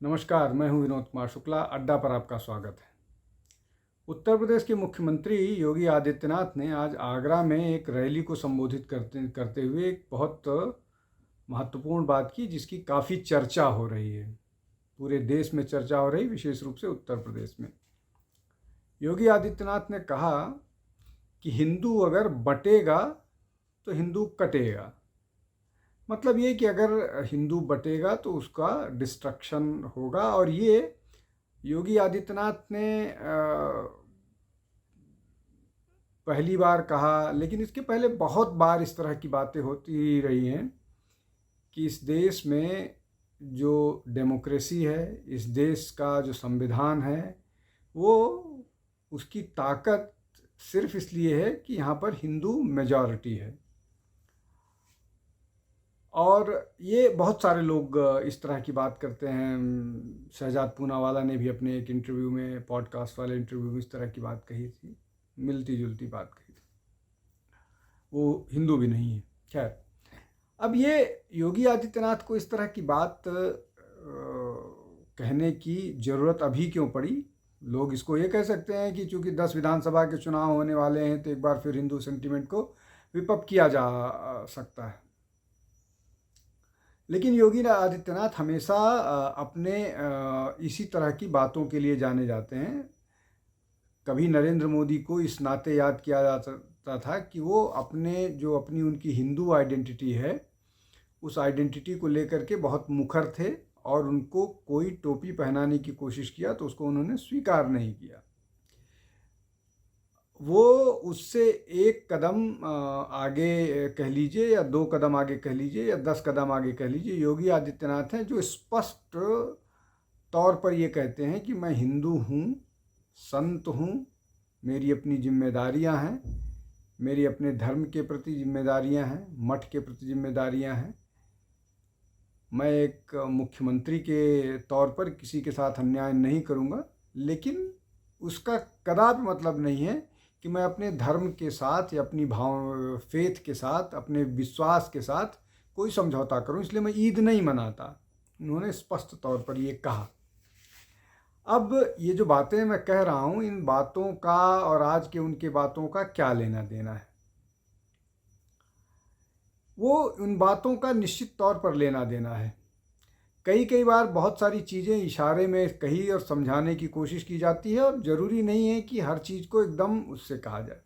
नमस्कार, मैं हूं विनोद कुमार शुक्ला। अड्डा पर आपका स्वागत है। उत्तर प्रदेश के मुख्यमंत्री योगी आदित्यनाथ ने आज आगरा में एक रैली को संबोधित करते करते हुए एक बहुत महत्वपूर्ण बात की, जिसकी काफ़ी चर्चा हो रही है। पूरे देश में चर्चा हो रही, विशेष रूप से उत्तर प्रदेश में। योगी आदित्यनाथ ने कहा कि हिंदू अगर बटेगा तो हिंदू कटेगा। मतलब ये कि अगर हिंदू बटेगा तो उसका डिस्ट्रक्शन होगा। और ये योगी आदित्यनाथ ने पहली बार कहा, लेकिन इसके पहले बहुत बार इस तरह की बातें होती ही रही हैं कि इस देश में जो डेमोक्रेसी है, इस देश का जो संविधान है, वो उसकी ताकत सिर्फ इसलिए है कि यहाँ पर हिंदू मेजॉरिटी है। और ये बहुत सारे लोग इस तरह की बात करते हैं। शहजाद पूनावाला ने भी अपने एक इंटरव्यू में, पॉडकास्ट वाले इंटरव्यू में, इस तरह की बात कही थी, मिलती जुलती बात कही थी। वो हिंदू भी नहीं है। खैर, अब ये योगी आदित्यनाथ को इस तरह की बात कहने की ज़रूरत अभी क्यों पड़ी? लोग इसको ये कह सकते हैं कि चूंकि 10 विधानसभा के चुनाव होने वाले हैं तो एक बार फिर हिंदू सेंटिमेंट को विपप किया जा सकता है। लेकिन योगी आदित्यनाथ हमेशा अपने इसी तरह की बातों के लिए जाने जाते हैं। कभी नरेंद्र मोदी को इस नाते याद किया जाता था कि वो अपनी उनकी हिंदू आइडेंटिटी है, उस आइडेंटिटी को लेकर के बहुत मुखर थे, और उनको कोई टोपी पहनाने की कोशिश किया तो उसको उन्होंने स्वीकार नहीं किया। वो उससे एक कदम आगे कह लीजिए, या 2 कदम आगे कह लीजिए, या 10 कदम आगे कह लीजिए, योगी आदित्यनाथ हैं जो स्पष्ट तौर पर ये कहते हैं कि मैं हिंदू हूँ, संत हूँ, मेरी अपनी जिम्मेदारियाँ हैं, मेरी अपने धर्म के प्रति जिम्मेदारियाँ हैं, मठ के प्रति जिम्मेदारियाँ हैं। मैं एक मुख्यमंत्री के तौर पर किसी के साथ अन्याय नहीं करूँगा, लेकिन उसका कदापि मतलब नहीं है कि मैं अपने धर्म के साथ या अपनी फेथ के साथ, अपने विश्वास के साथ कोई समझौता करूं, इसलिए मैं ईद नहीं मनाता। उन्होंने स्पष्ट तौर पर ये कहा। अब ये जो बातें मैं कह रहा हूं, इन बातों का और आज के उनके बातों का क्या लेना देना है? वो उन बातों का निश्चित तौर पर लेना देना है। कई बार बहुत सारी चीज़ें इशारे में कही और समझाने की कोशिश की जाती है, और ज़रूरी नहीं है कि हर चीज़ को एकदम उससे कहा जाए।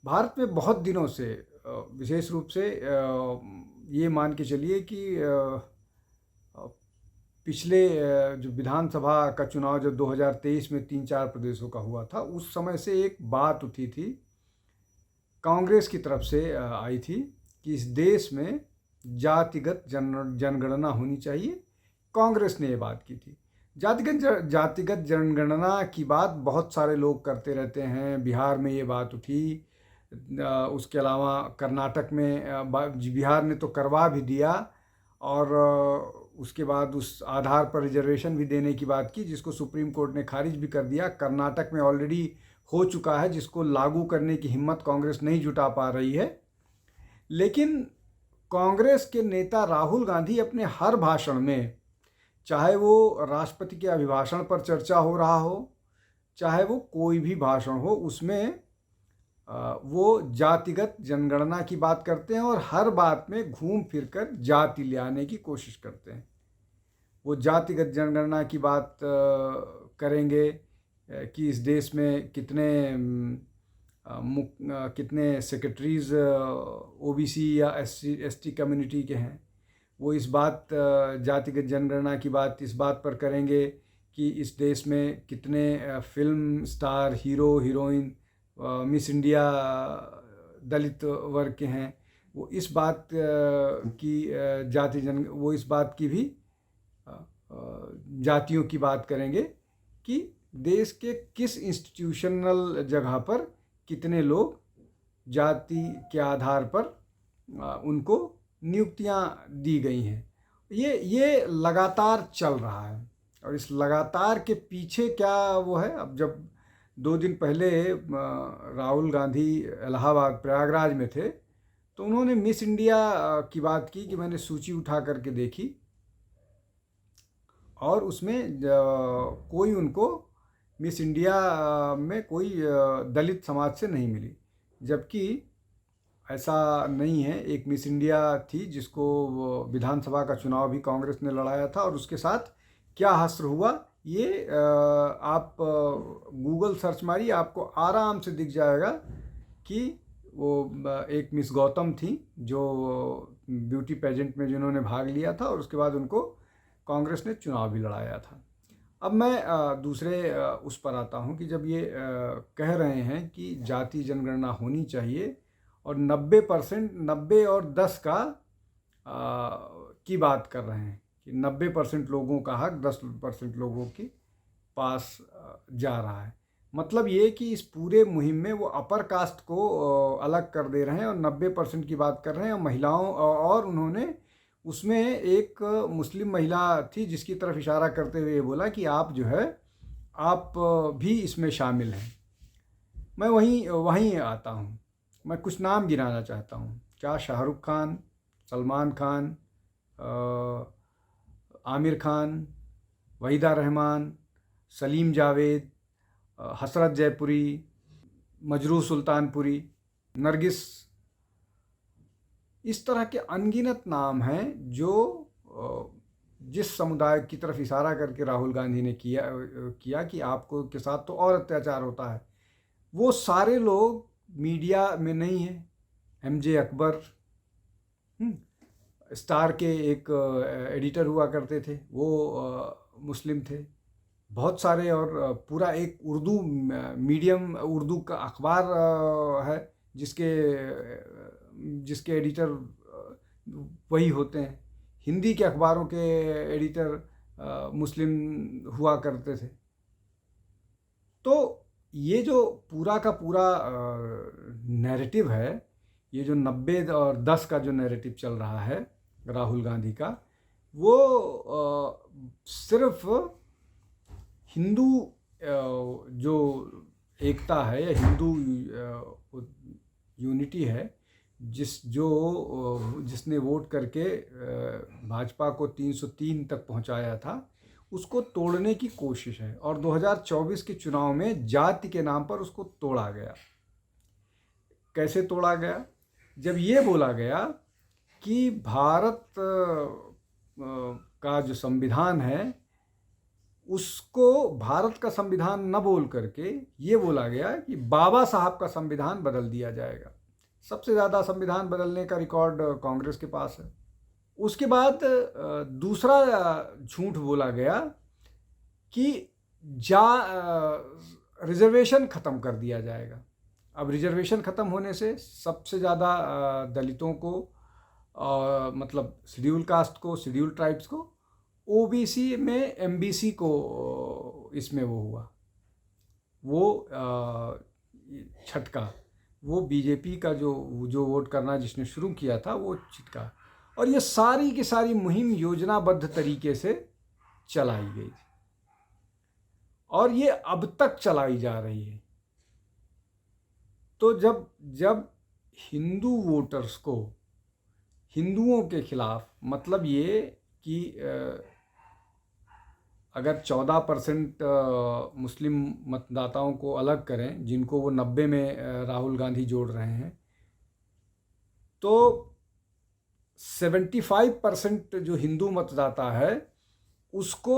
भारत में बहुत दिनों से, विशेष रूप से ये मान के चलिए कि पिछले जो विधानसभा का चुनाव जो 2023 में 3-4 प्रदेशों का हुआ था, उस समय से एक बात उठी थी, कांग्रेस की तरफ से आई थी कि इस देश में जातिगत जनगणना होनी चाहिए। कांग्रेस ने ये बात की थी। जातिगत जनगणना की बात बहुत सारे लोग करते रहते हैं। बिहार में ये बात उठी, उसके अलावा कर्नाटक में बिहार ने तो करवा भी दिया, और उसके बाद उस आधार पर रिजर्वेशन भी देने की बात की, जिसको सुप्रीम कोर्ट ने खारिज भी कर दिया। कर्नाटक में ऑलरेडी हो चुका है, जिसको लागू करने की हिम्मत कांग्रेस नहीं जुटा पा रही है। लेकिन कांग्रेस के नेता राहुल गांधी अपने हर भाषण में, चाहे वो राष्ट्रपति के अभिभाषण पर चर्चा हो रहा हो, चाहे वो कोई भी भाषण हो, उसमें वो जातिगत जनगणना की बात करते हैं, और हर बात में घूम फिर कर जाति ले आने की कोशिश करते हैं। वो जातिगत जनगणना की बात करेंगे कि इस देश में कितने सेक्रेटरीज ओबीसी या एसटी कम्युनिटी के हैं। वो इस बात जातिगत जनगणना की बात इस बात पर करेंगे कि इस देश में कितने film star, hero heroine, miss India दलित वर्ग के हैं। वो इस बात की वो इस बात की भी जातियों की बात करेंगे कि देश के किस इंस्टीट्यूशनल जगह पर कितने लोग जाति के आधार पर उनको नियुक्तियां दी गई हैं। ये लगातार चल रहा है, और इस लगातार के पीछे क्या वो है? अब जब 2 दिन पहले राहुल गांधी इलाहाबाद प्रयागराज में थे, तो उन्होंने मिस इंडिया की बात की कि मैंने सूची उठा करके देखी, और उसमें कोई उनको मिस इंडिया में कोई दलित समाज से नहीं मिली, जबकि ऐसा नहीं है। एक मिस इंडिया थी जिसको विधानसभा का चुनाव भी कांग्रेस ने लड़ाया था, और उसके साथ क्या हश्र हुआ ये आप गूगल सर्च मारिए, आपको आराम से दिख जाएगा कि वो एक मिस गौतम थी जो ब्यूटी पेजेंट में जिन्होंने भाग लिया था, और उसके बाद उनको कांग्रेस ने चुनाव भी लड़ाया था। अब मैं दूसरे उस पर आता हूँ कि जब ये कह रहे हैं कि जाति जनगणना होनी चाहिए और 90% 90 और 10 का की बात कर रहे हैं कि 90% लोगों का हक 10% लोगों के पास जा रहा है। मतलब ये कि इस पूरे मुहिम में वो अपर कास्ट को अलग कर दे रहे हैं और 90% की बात कर रहे हैं, महिलाओं, और उन्होंने उसमें एक मुस्लिम महिला थी जिसकी तरफ इशारा करते हुए ये बोला कि आप जो है आप भी इसमें शामिल हैं। मैं वहीं आता हूँ, मैं कुछ नाम गिनाना चाहता हूँ। क्या शाहरुख खान, सलमान खान, आमिर खान, वहीदा रहमान, सलीम जावेद, हसरत जयपुरी, मजरूह सुल्तानपुरी, नरगिस, इस तरह के अनगिनत नाम हैं जो जिस समुदाय की तरफ इशारा करके राहुल गांधी ने किया कि आपको के साथ तो और अत्याचार होता है, वो सारे लोग मीडिया में नहीं हैं। एमजे अकबर, स्टार के एक एडिटर हुआ करते थे, वो मुस्लिम थे। बहुत सारे, और पूरा एक उर्दू मीडियम उर्दू का अखबार है जिसके एडिटर वही होते हैं। हिंदी के अखबारों के एडिटर मुस्लिम हुआ करते थे। तो ये जो पूरा का पूरा नैरेटिव है, ये जो 90 और 10 का जो नैरेटिव चल रहा है राहुल गांधी का, वो सिर्फ हिंदू जो एकता है या हिंदू यूनिटी है, जिसने वोट करके भाजपा को 303 तक पहुंचाया था, उसको तोड़ने की कोशिश है। और 2024 के चुनाव में जाति के नाम पर उसको तोड़ा गया। कैसे तोड़ा गया? जब ये बोला गया कि भारत का जो संविधान है उसको भारत का संविधान न बोल करके ये बोला गया कि बाबा साहब का संविधान बदल दिया जाएगा। सबसे ज़्यादा संविधान बदलने का रिकॉर्ड कांग्रेस के पास है। उसके बाद दूसरा झूठ बोला गया कि रिजर्वेशन ख़त्म कर दिया जाएगा। अब रिजर्वेशन ख़त्म होने से सबसे ज़्यादा दलितों को, मतलब शेड्यूल कास्ट को, शेड्यूल ट्राइब्स को, ओबीसी में एमबीसी को इसमें वो हुआ, वो छटका, वो बीजेपी का जो वोट करना जिसने शुरू किया था वो छिटका। और ये सारी की सारी मुहिम योजनाबद्ध तरीके से चलाई गई थी और ये अब तक चलाई जा रही है। तो जब हिंदू वोटर्स को हिंदुओं के खिलाफ, मतलब ये कि अगर 14% मुस्लिम मतदाताओं को अलग करें, जिनको वो 90 में राहुल गांधी जोड़ रहे हैं, तो 75% जो हिंदू मतदाता है उसको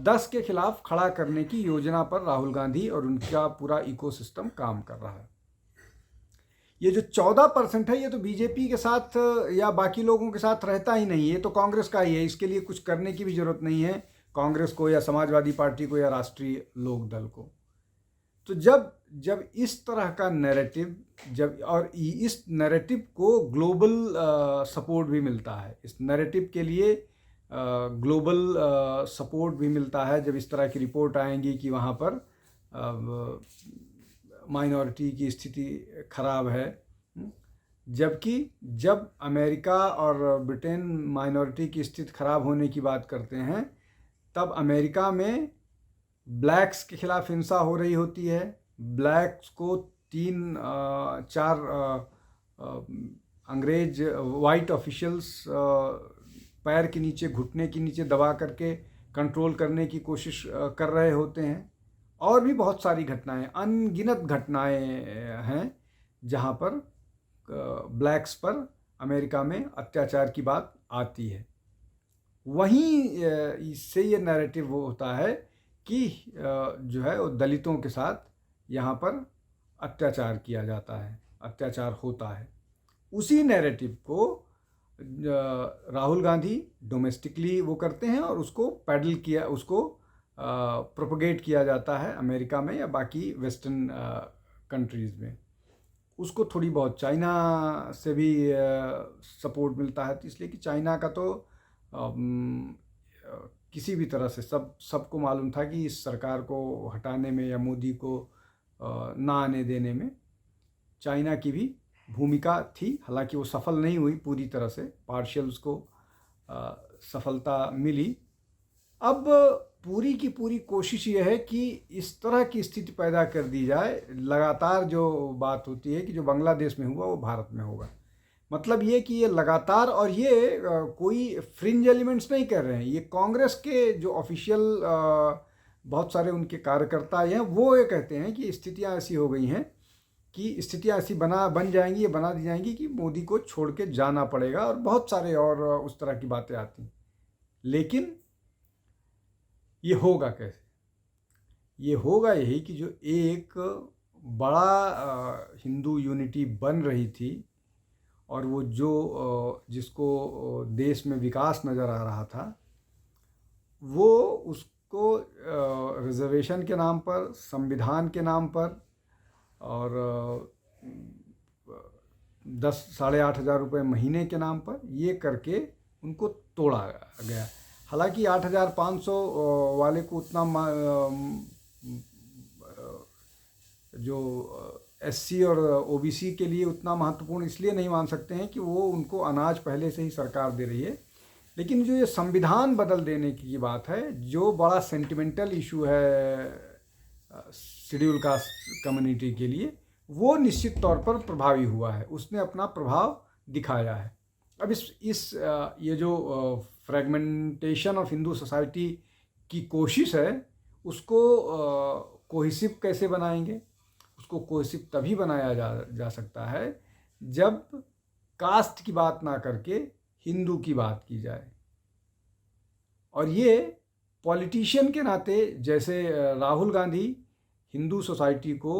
10 के खिलाफ खड़ा करने की योजना पर राहुल गांधी और उनका पूरा इकोसिस्टम काम कर रहा है। ये जो 14% है, ये तो बीजेपी के साथ या बाकी लोगों के साथ रहता ही नहीं है, ये तो कांग्रेस का ही है। इसके लिए कुछ करने की भी जरूरत नहीं है कांग्रेस को या समाजवादी पार्टी को या राष्ट्रीय लोक दल को। तो जब इस तरह का नैरेटिव, और इस नैरेटिव को ग्लोबल सपोर्ट भी मिलता है, इस नैरेटिव के लिए ग्लोबल सपोर्ट भी मिलता है, जब इस तरह की रिपोर्ट आएंगी कि वहाँ पर माइनॉरिटी की स्थिति खराब है, जबकि जब अमेरिका और ब्रिटेन माइनॉरिटी की स्थिति खराब होने की बात करते हैं, तब अमेरिका में ब्लैक्स के खिलाफ हिंसा हो रही होती है। ब्लैक्स को 3-4 अंग्रेज वाइट ऑफिशियल्स पैर के नीचे, घुटने के नीचे दबा करके कंट्रोल करने की कोशिश कर रहे होते हैं। और भी बहुत सारी घटनाएं, अनगिनत घटनाएं हैं जहां पर ब्लैक्स पर अमेरिका में अत्याचार की बात आती है। वहीं इससे ये नैरेटिव वो होता है कि जो है वो दलितों के साथ यहाँ पर अत्याचार किया जाता है, अत्याचार होता है। उसी नैरेटिव को राहुल गांधी डोमेस्टिकली वो करते हैं और उसको पैडल किया, उसको प्रोपगेट किया जाता है अमेरिका में या बाकी वेस्टर्न कंट्रीज़ में। उसको थोड़ी बहुत चाइना से भी सपोर्ट मिलता है, तो इसलिए कि चाइना का तो किसी भी तरह से सबको मालूम था कि इस सरकार को हटाने में या मोदी को ना आने देने में चाइना की भी भूमिका थी। हालांकि वो सफल नहीं हुई पूरी तरह से, पार्शियल उसको सफलता मिली। अब पूरी की पूरी कोशिश ये है कि इस तरह की स्थिति पैदा कर दी जाए, लगातार जो बात होती है कि जो बांग्लादेश में हुआ वो भारत में होगा। मतलब ये कि ये लगातार, और ये कोई फ्रिंज एलिमेंट्स नहीं कर रहे हैं, ये कांग्रेस के जो ऑफिशियल बहुत सारे उनके कार्यकर्ता हैं वो ये कहते हैं कि स्थितियां ऐसी हो गई हैं कि स्थितियां ऐसी बन जाएंगी, ये बना दी जाएंगी कि मोदी को छोड़ के जाना पड़ेगा, और बहुत सारे और उस तरह की बातें आती। लेकिन ये होगा कैसे? ये होगा यही कि जो एक बड़ा हिंदू यूनिटी बन रही थी और वो जो जिसको देश में विकास नज़र आ रहा था, वो उसको रिजर्वेशन के नाम पर, संविधान के नाम पर और 10,500 रुपये महीने के नाम पर ये करके उनको तोड़ा गया। हालांकि 8,500 वाले को उतना जो एससी और ओबीसी के लिए उतना महत्वपूर्ण इसलिए नहीं मान सकते हैं कि वो उनको अनाज पहले से ही सरकार दे रही है। लेकिन जो ये संविधान बदल देने की बात है, जो बड़ा सेंटिमेंटल इशू है शेड्यूल कास्ट कम्युनिटी के लिए, वो निश्चित तौर पर प्रभावी हुआ है, उसने अपना प्रभाव दिखाया है। अब ये जो फ्रेगमेंटेशन ऑफ हिंदू सोसाइटी की कोशिश है, उसको कोहेसिव कैसे बनाएंगे? उसको कोहेसिव तभी बनाया जा सकता है जब कास्ट की बात ना करके हिंदू की बात की जाए। और ये पॉलिटिशियन के नाते, जैसे राहुल गांधी हिंदू सोसाइटी को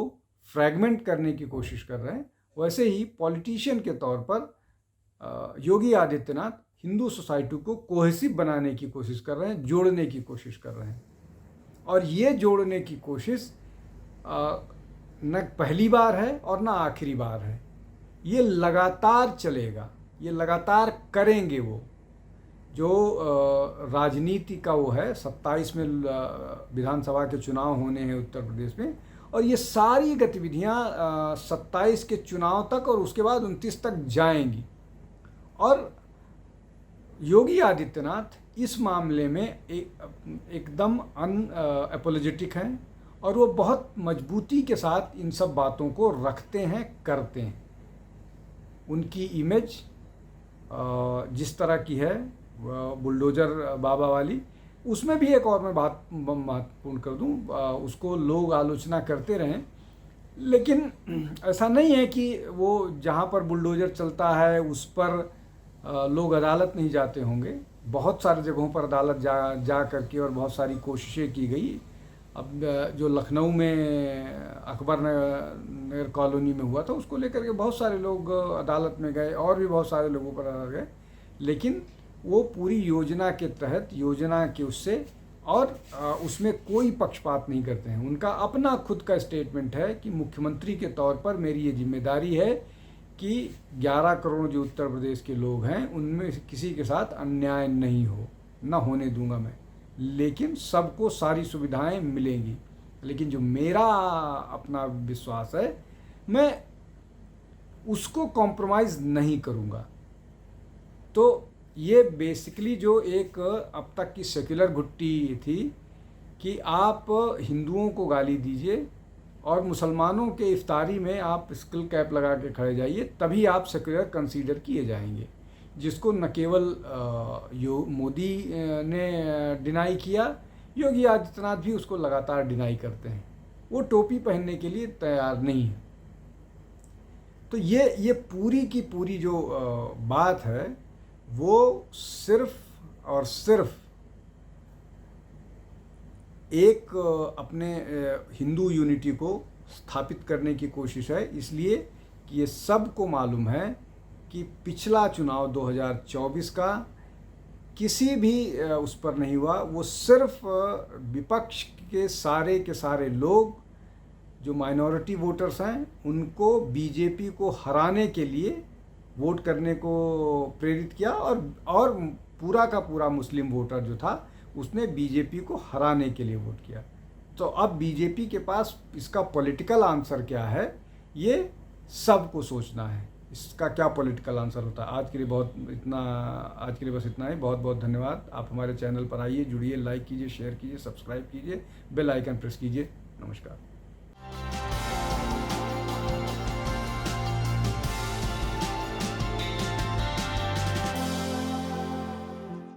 फ्रैगमेंट करने की कोशिश कर रहे हैं, वैसे ही पॉलिटिशियन के तौर पर योगी आदित्यनाथ हिंदू सोसाइटी को कोहेसिव बनाने की कोशिश कर रहे हैं, जोड़ने की कोशिश कर रहे हैं। और ये जोड़ने की कोशिश न पहली बार है और न आखिरी बार है, ये लगातार चलेगा, ये लगातार करेंगे। वो जो राजनीति का वो है, 27 में विधानसभा के चुनाव होने हैं उत्तर प्रदेश में, और ये सारी गतिविधियां 27 के चुनाव तक और उसके बाद 29 तक जाएंगी। और योगी आदित्यनाथ इस मामले में एकदम अनअपोलोजेटिक हैं और वो बहुत मजबूती के साथ इन सब बातों को रखते हैं, करते हैं। उनकी इमेज जिस तरह की है बुलडोजर बाबा वाली, उसमें भी एक और मैं बात महत्वपूर्ण कर दूं, उसको लोग आलोचना करते रहें, लेकिन ऐसा नहीं है कि वो जहां पर बुलडोजर चलता है उस पर लोग अदालत नहीं जाते होंगे। बहुत सारी जगहों पर अदालत जा करके और बहुत सारी कोशिशें की गई। अब जो लखनऊ में अकबर नगर कॉलोनी में हुआ था, उसको लेकर के बहुत सारे लोग अदालत में गए और भी बहुत सारे लोगों पर आ गए, लेकिन वो पूरी योजना के तहत, योजना के उससे, और उसमें कोई पक्षपात नहीं करते हैं। उनका अपना खुद का स्टेटमेंट है कि मुख्यमंत्री के तौर पर मेरी ये जिम्मेदारी है कि 11 करोड़ जो उत्तर प्रदेश के लोग हैं उनमें किसी के साथ अन्याय नहीं हो, ना होने दूंगा मैं, लेकिन सबको सारी सुविधाएं मिलेंगी। लेकिन जो मेरा अपना विश्वास है, मैं उसको कॉम्प्रोमाइज़ नहीं करूंगा। तो ये बेसिकली जो एक अब तक की सेक्युलर घुट्टी थी कि आप हिंदुओं को गाली दीजिए और मुसलमानों के इफ्तारी में आप स्किल कैप लगा के खड़े जाइए, तभी आप सेक्युलर कंसीडर किए जाएंगे। जिसको न केवल मोदी ने डिनाई किया, योगी आदित्यनाथ भी उसको लगातार डिनाई करते हैं। वो टोपी पहनने के लिए तैयार नहीं है। तो ये पूरी की पूरी जो बात है वो सिर्फ और सिर्फ एक अपने हिंदू यूनिटी को स्थापित करने की कोशिश है, इसलिए कि ये सबको मालूम है कि पिछला चुनाव 2024 का किसी भी उस पर नहीं हुआ। वो सिर्फ विपक्ष के सारे लोग जो माइनॉरिटी वोटर्स हैं उनको बीजेपी को हराने के लिए वोट करने को प्रेरित किया, और पूरा का पूरा मुस्लिम वोटर जो था उसने बीजेपी को हराने के लिए वोट किया। तो अब बीजेपी के पास इसका पॉलिटिकल आंसर क्या है, ये सबको सोचना है, इसका क्या पॉलिटिकल आंसर होता है। आज के लिए बस इतना ही। बहुत बहुत धन्यवाद। आप हमारे चैनल पर आइए, जुड़िए, लाइक कीजिए, शेयर कीजिए, सब्सक्राइब कीजिए, बेल आइकन प्रेस कीजिए। नमस्कार।